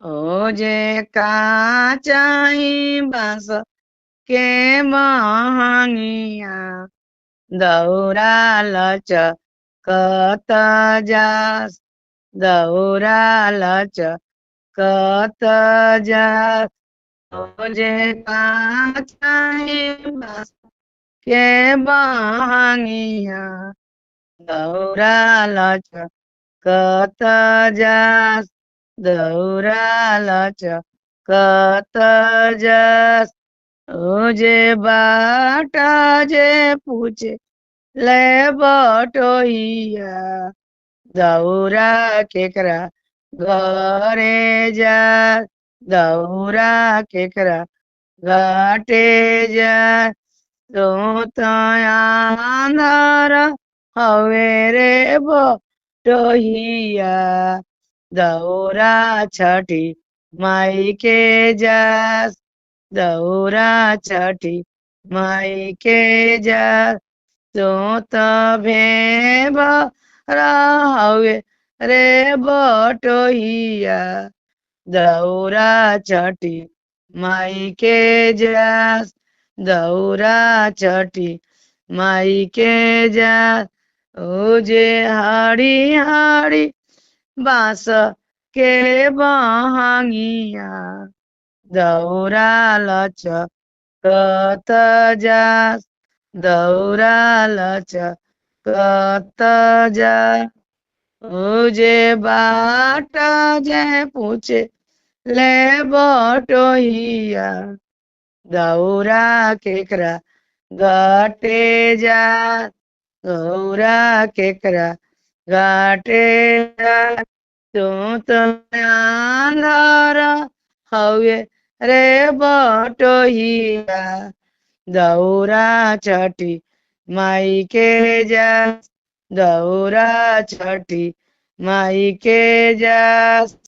ओ जे काचाई बांस के महंगिया दौरा लचकत जास दौरा लचकत जास ओ जे काचाई बांस के महंगिया दौरा लचकत जास दौरा लचकत जास ओ जे बाटा जे पूछे ले बटोहिया दौरा केकरा घरे जा दौरा केकरा घाटे जा तो अंधार हवे रे बटोहिया दौरा छठी माई के जास दौरा छठी माई के जास तो भेब हवे रे बटोहिया दौरा छठी माई के जास दौरा छठी माई के जास ओ जे हाड़ी हाड़ी बांस के बहंगिया दौरा लचकत जास दौरा लचकत जास ओ जे बाट जे पूछे ले बटोहिया दौरा केकरा घाटे जा दौरा केकरा घाटे जा तो अंधार हवे रे बटोहिया दौरा छठी माई के जा दौरा छठी माई के जा